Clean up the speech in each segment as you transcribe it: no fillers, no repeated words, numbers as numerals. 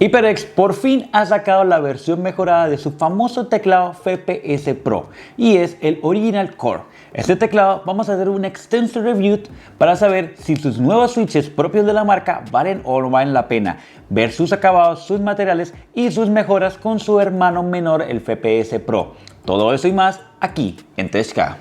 HyperX por fin ha sacado la versión mejorada de su famoso teclado FPS Pro y es el Original Core. Este teclado vamos a hacer un extenso review para saber si sus nuevos switches propios de la marca valen o no valen la pena, ver sus acabados, sus materiales y sus mejoras con su hermano menor el FPS Pro. Todo eso y más aquí en TechCa.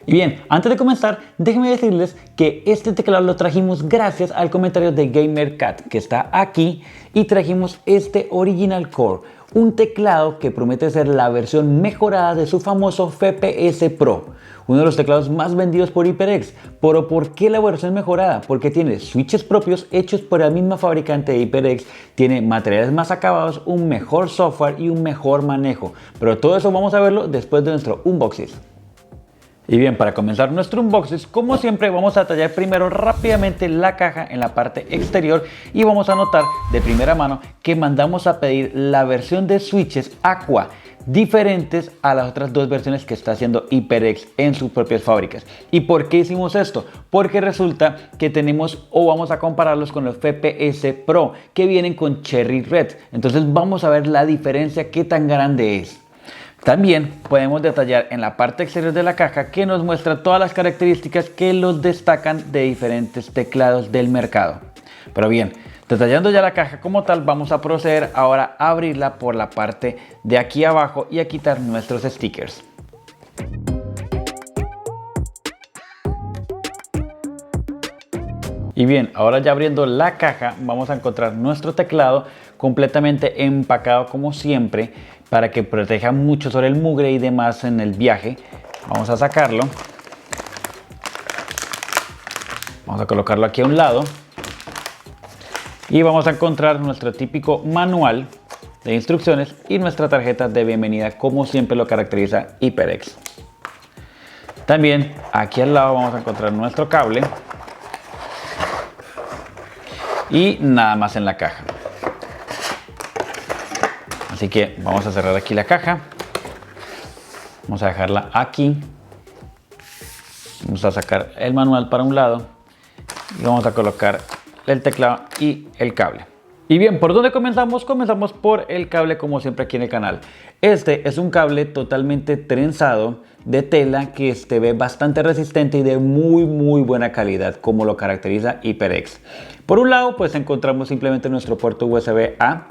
Y bien, antes de comenzar, déjenme decirles que este teclado lo trajimos gracias al comentario de GamerCat que está aquí y trajimos este Original Core, un teclado que promete ser la versión mejorada de su famoso FPS Pro, uno de los teclados más vendidos por HyperX. Pero ¿por qué la versión mejorada? Porque tiene switches propios hechos por la misma fabricante de HyperX, tiene materiales más acabados, un mejor software y un mejor manejo. Pero todo eso vamos a verlo después de nuestro unboxing. Y bien, para comenzar nuestro unboxing, como siempre vamos a tallar primero rápidamente la caja en la parte exterior y vamos a notar de primera mano que mandamos a pedir la versión de switches Aqua diferentes a las otras dos versiones que está haciendo HyperX en sus propias fábricas. ¿Y por qué hicimos esto? Porque resulta que tenemos o vamos a compararlos con los FPS Pro que vienen con Cherry Red. Entonces vamos a ver la diferencia, qué tan grande es. También podemos detallar en la parte exterior de la caja que nos muestra todas las características que los destacan de diferentes teclados del mercado. Pero bien, detallando ya la caja como tal, vamos a proceder ahora a abrirla por la parte de aquí abajo y a quitar nuestros stickers. Y bien, ahora ya abriendo la caja vamos a encontrar nuestro teclado completamente empacado como siempre para que proteja mucho sobre el mugre y demás en el viaje. Vamos a sacarlo. Vamos a colocarlo aquí a un lado. Y vamos a encontrar nuestro típico manual de instrucciones y nuestra tarjeta de bienvenida como siempre lo caracteriza HyperX. También aquí al lado vamos a encontrar nuestro cable. Y nada más en la caja. Así que vamos a cerrar aquí la caja. Vamos a dejarla aquí. Vamos a sacar el manual para un lado. Y vamos a colocar el teclado y el cable. Y bien, ¿por dónde comenzamos? Comenzamos por el cable como siempre aquí en el canal. Este es un cable totalmente trenzado de tela que se ve bastante resistente y de muy buena calidad como lo caracteriza HyperX. Por un lado pues encontramos simplemente nuestro puerto USB-A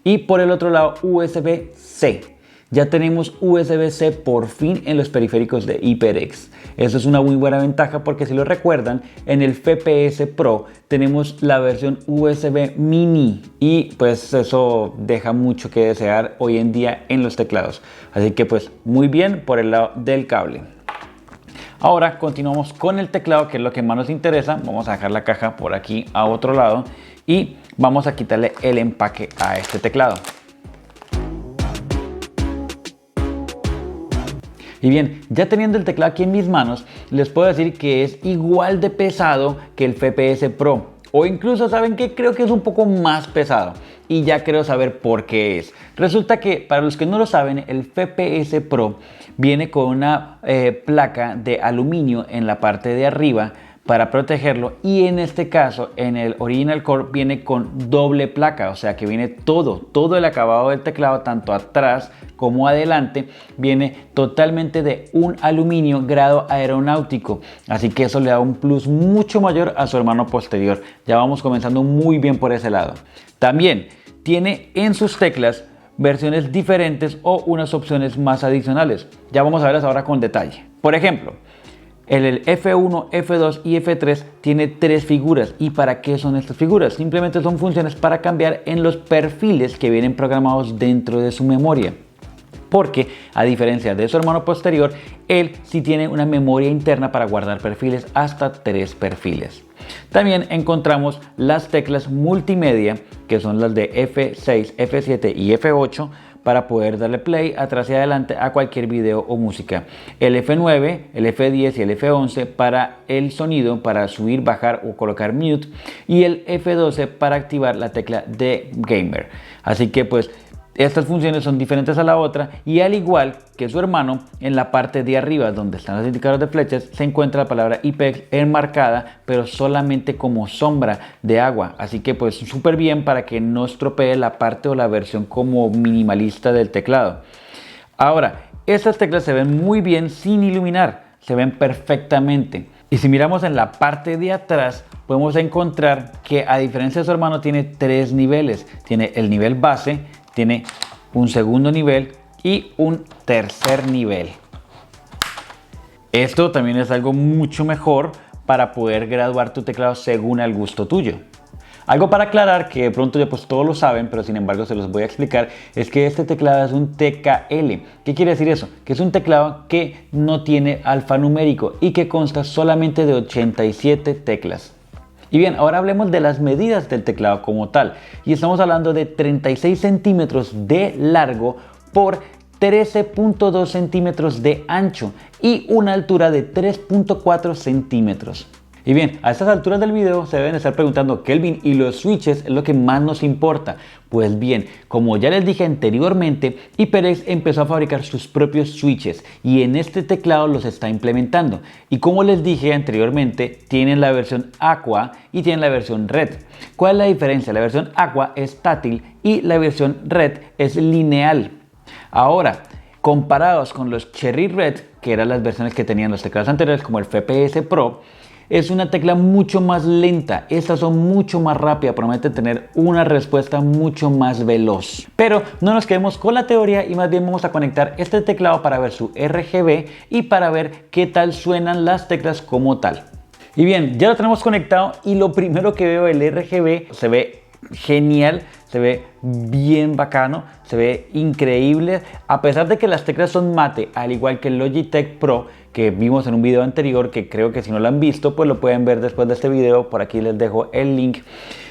y por el otro lado USB-C. Ya tenemos USB-C por fin en los periféricos de HyperX. Eso es una muy buena ventaja porque si lo recuerdan, en el FPS Pro tenemos la versión USB Mini y pues eso deja mucho que desear hoy en día en los teclados. Así que pues muy bien por el lado del cable. Ahora continuamos con el teclado, que es lo que más nos interesa. Vamos a dejar la caja por aquí a otro lado y vamos a quitarle el empaque a este teclado. Y bien, ya teniendo el teclado aquí en mis manos, les puedo decir que es igual de pesado que el FPS Pro. O incluso, ¿saben qué? Creo que es un poco más pesado. Y ya creo saber por qué es. Resulta que, para los que no lo saben, el FPS Pro viene con una placa de aluminio en la parte de arriba para protegerlo, y en este caso en el Original Core viene con doble placa, o sea que viene todo el acabado del teclado, tanto atrás como adelante, viene totalmente de un aluminio grado aeronáutico, así que eso le da un plus mucho mayor a su hermano posterior. Ya vamos comenzando muy bien por ese lado. También tiene en sus teclas versiones diferentes o unas opciones más adicionales. Ya vamos a verlas ahora con detalle. Por ejemplo, el F1, F2 y F3 tiene 3 figuras. ¿Y para qué son estas figuras? Simplemente son funciones para cambiar en los perfiles que vienen programados dentro de su memoria. Porque a diferencia de su hermano posterior, él sí tiene una memoria interna para guardar perfiles, hasta 3 perfiles. También encontramos las teclas multimedia, que son las de F6, F7 y F8, para poder darle play atrás y adelante a cualquier video o música. El F9, el F10 y el F11 para el sonido, para subir, bajar o colocar mute, y el F12 para activar la tecla de gamer. Así que pues Estas funciones son diferentes a la otra y al igual que su hermano, en la parte de arriba donde están los indicadores de flechas se encuentra la palabra IPEX enmarcada, pero solamente como sombra de agua. Así que pues súper bien para que no estropee la parte o la versión como minimalista del teclado. Ahora, estas teclas se ven muy bien sin iluminar, se ven perfectamente. Y si miramos en la parte de atrás, podemos encontrar que a diferencia de su hermano tiene tres niveles. Tiene el nivel base, tiene un segundo nivel y un tercer nivel. Esto también es algo mucho mejor para poder graduar tu teclado según el gusto tuyo. Algo para aclarar que de pronto ya pues todos lo saben, pero sin embargo se los voy a explicar, es que este teclado es un TKL. ¿Qué quiere decir eso? Que es un teclado que no tiene alfanumérico y que consta solamente de 87 teclas. Y bien, ahora hablemos de las medidas del teclado como tal. Y estamos hablando de 36 centímetros de largo por 13.2 centímetros de ancho y una altura de 3.4 centímetros. Y bien, a estas alturas del video se deben estar preguntando, Kelvin, ¿y los switches es lo que más nos importa? Pues bien, como ya les dije anteriormente, HyperX empezó a fabricar sus propios switches y en este teclado los está implementando. Y como les dije anteriormente, tienen la versión Aqua y tienen la versión Red. ¿Cuál es la diferencia? La versión Aqua es táctil y la versión Red es lineal. Ahora, comparados con los Cherry Red, que eran las versiones que tenían los teclados anteriores como el FPS Pro, es una tecla mucho más lenta, estas son mucho más rápidas, promete tener una respuesta mucho más veloz. Pero no nos quedemos con la teoría y más bien vamos a conectar este teclado para ver su RGB y para ver qué tal suenan las teclas como tal. Y bien, ya lo tenemos conectado y lo primero que veo, el RGB se ve genial, se ve bien bacano, se ve increíble, a pesar de que las teclas son mate, al igual que el Logitech Pro que vimos en un video anterior, que creo que si no lo han visto pues lo pueden ver después de este video, por aquí les dejo el link.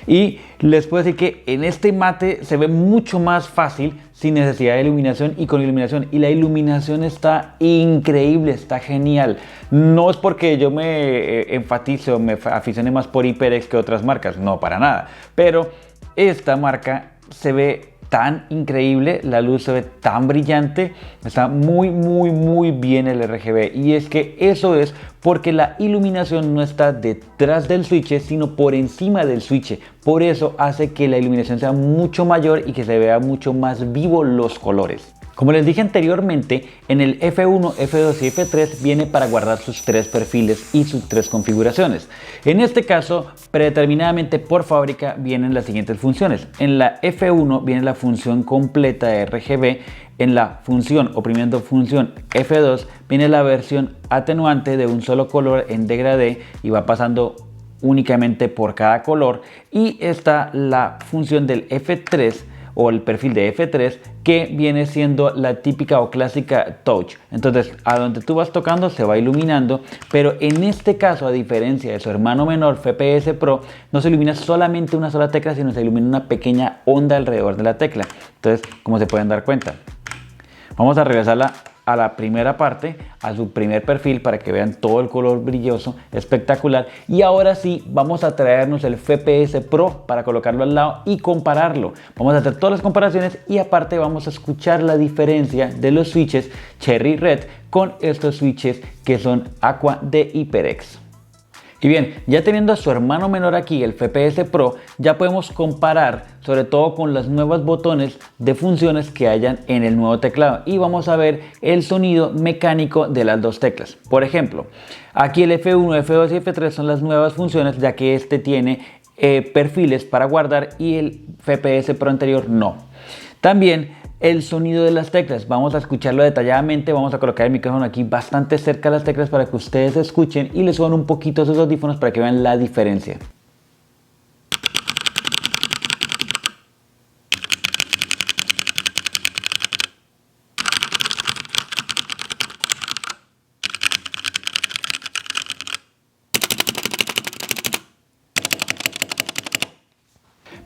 Y les puedo decir que en este mate se ve mucho más fácil sin necesidad de iluminación y con iluminación, y la iluminación está increíble, está genial. No es porque yo me enfatice o me aficione más por HyperX que otras marcas, no, para nada, pero esta marca se ve tan increíble, la luz se ve tan brillante, está muy bien el RGB, y es que eso es porque la iluminación no está detrás del switch sino por encima del switch, por eso hace que la iluminación sea mucho mayor y que se vea mucho más vivo los colores. Como les dije anteriormente, en el F1, F2 y F3 viene para guardar sus tres perfiles y sus tres configuraciones. En este caso, predeterminadamente por fábrica vienen las siguientes funciones. En la F1 viene la función completa de RGB, en la función oprimiendo función F2 viene la versión atenuante de un solo color en degradé y va pasando únicamente por cada color, y está la función del F3 o el perfil de F3 que viene siendo la típica o clásica touch. Entonces a donde tú vas tocando se va iluminando, pero en este caso, a diferencia de su hermano menor FPS Pro, no se ilumina solamente una sola tecla, sino se ilumina una pequeña onda alrededor de la tecla. Entonces, como se pueden dar cuenta, vamos a regresarla a la primera parte, a su primer perfil, para que vean todo el color brilloso, espectacular. Y ahora sí, vamos a traernos el FPS Pro para colocarlo al lado y compararlo. Vamos a hacer todas las comparaciones y aparte vamos a escuchar la diferencia de los switches Cherry Red con estos switches que son Aqua de HyperX. Y bien, ya teniendo a su hermano menor aquí, el FPS Pro, ya podemos comparar sobre todo con los nuevos botones de funciones que hayan en el nuevo teclado, y vamos a ver el sonido mecánico de las dos teclas. Por ejemplo, aquí el F1, F2 y F3 son las nuevas funciones, ya que este tiene perfiles para guardar y el FPS Pro anterior no. También el sonido de las teclas, vamos a escucharlo detalladamente. Vamos a colocar el micrófono aquí bastante cerca de las teclas para que ustedes escuchen y les suban un poquito sus audífonos para que vean la diferencia.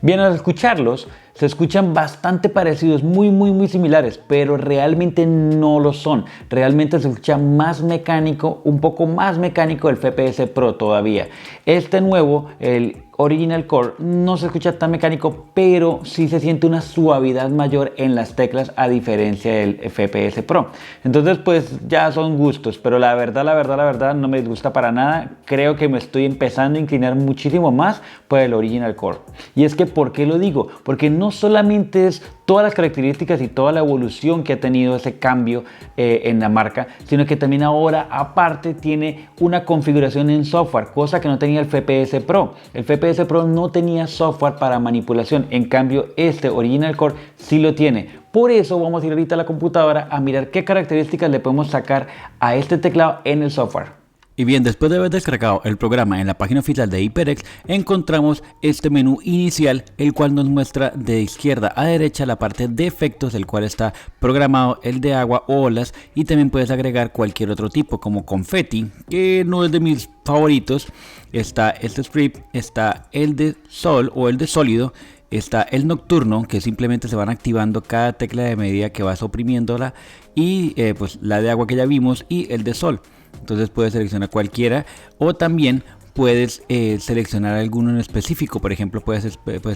Bien, al escucharlos Se escuchan bastante parecidos, muy similares, pero realmente no lo son. Realmente se escucha más mecánico, un poco más mecánico el FPS Pro todavía. Este nuevo, el Original Core, no se escucha tan mecánico, pero sí se siente una suavidad mayor en las teclas a diferencia del FPS Pro. Entonces pues ya son gustos, pero la verdad no me gusta para nada. Creo que me estoy empezando a inclinar muchísimo más por el Original Core. Y es que, ¿por qué lo digo? Porque no solamente es todas las características y toda la evolución que ha tenido ese cambio en la marca, sino que también ahora aparte tiene una configuración en software, cosa que no tenía el FPS Pro. El FPS Pro no tenía software para manipulación, en cambio este Original Core sí lo tiene. Por eso vamos a ir ahorita a la computadora a mirar qué características le podemos sacar a este teclado en el software. Y bien, después de haber descargado el programa en la página oficial de HyperX, encontramos este menú inicial, el cual nos muestra de izquierda a derecha la parte de efectos, el cual está programado el de agua o olas, y también puedes agregar cualquier otro tipo como confetti, que no es de mis favoritos. Está este script, está el de sol o el de sólido, está el nocturno, que simplemente se van activando cada tecla de medida que vas oprimiéndola, y pues la de agua que ya vimos, y el de sol. Entonces puedes seleccionar cualquiera, o también puedes seleccionar alguno en específico. Por ejemplo, puedes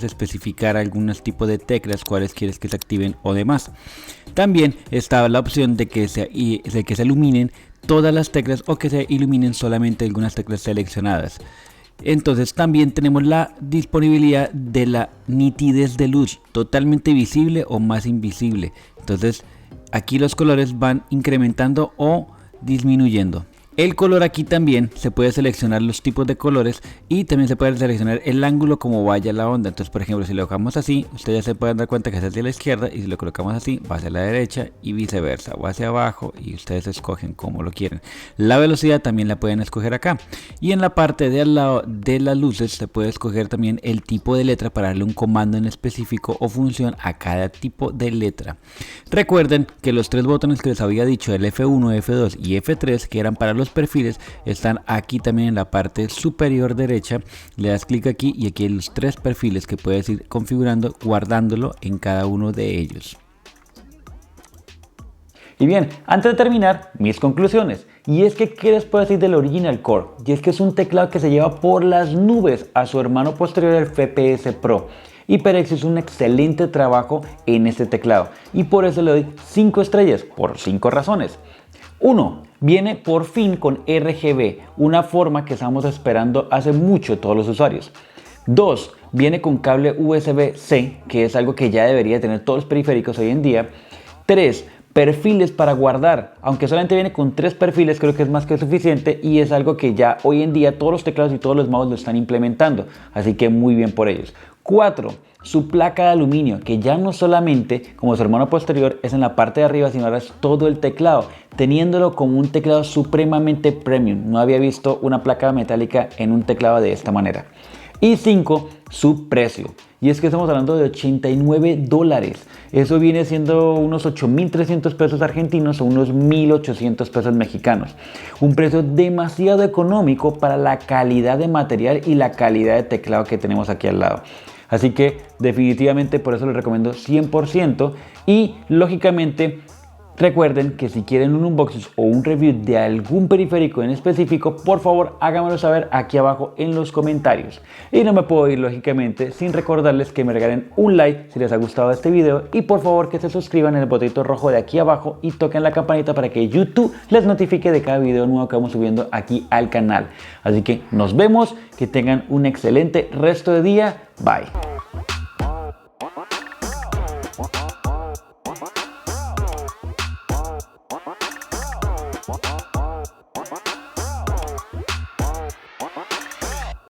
especificar algunos tipos de teclas cuáles quieres que se activen o demás. También está la opción de que se iluminen todas las teclas o que se iluminen solamente algunas teclas seleccionadas. Entonces también tenemos la disponibilidad de la nitidez de luz, totalmente visible o más invisible. Entonces aquí los colores van incrementando o disminuyendo. El color, aquí también se puede seleccionar los tipos de colores y también se puede seleccionar el ángulo como vaya la onda. Entonces, por ejemplo, si lo colocamos así, ustedes ya se pueden dar cuenta que es hacia la izquierda, y si lo colocamos así, va hacia la derecha y viceversa, o hacia abajo, y ustedes escogen como lo quieren. La velocidad también la pueden escoger acá, y en la parte de al lado de las luces se puede escoger también el tipo de letra para darle un comando en específico o función a cada tipo de letra. Recuerden que los tres botones que les había dicho, el F1, F2 y F3, que eran para los perfiles, están aquí también en la parte superior derecha. Le das clic aquí y aquí hay los tres perfiles que puedes ir configurando, guardándolo en cada uno de ellos. Y bien, antes de terminar, mis conclusiones. Y es que, ¿qué les puedo decir del Original Core? Y es que es un teclado que se lleva por las nubes a su hermano posterior, el FPS Pro. HyperX hizo un excelente trabajo en este teclado y por eso le doy 5 estrellas, por 5 razones. 1. Viene por fin con RGB, una forma que estamos esperando hace mucho todos los usuarios. 2. Viene con cable USB-C, que es algo que ya debería tener todos los periféricos hoy en día. 3. Perfiles para guardar, aunque solamente viene con 3 perfiles, creo que es más que suficiente y es algo que ya hoy en día todos los teclados y todos los mouse lo están implementando, así que muy bien por ellos. 4. Su placa de aluminio, que ya no solamente como su hermano posterior es en la parte de arriba, sino ahora es todo el teclado, teniéndolo como un teclado supremamente premium. No había visto una placa metálica en un teclado de esta manera. Y 5. Su precio. Y es que estamos hablando de $89. Eso viene siendo unos 8.300 pesos argentinos o unos 1.800 pesos mexicanos. Un precio demasiado económico para la calidad de material y la calidad de teclado que tenemos aquí al lado. Así que definitivamente por eso les recomiendo 100%. Y lógicamente recuerden que si quieren un unboxing o un review de algún periférico en específico, por favor háganmelo saber aquí abajo en los comentarios. Y no me puedo ir lógicamente sin recordarles que me regalen un like si les ha gustado este video, y por favor que se suscriban en el botoncito rojo de aquí abajo y toquen la campanita para que YouTube les notifique de cada video nuevo que vamos subiendo aquí al canal. Así que nos vemos, que tengan un excelente resto de día. Bye.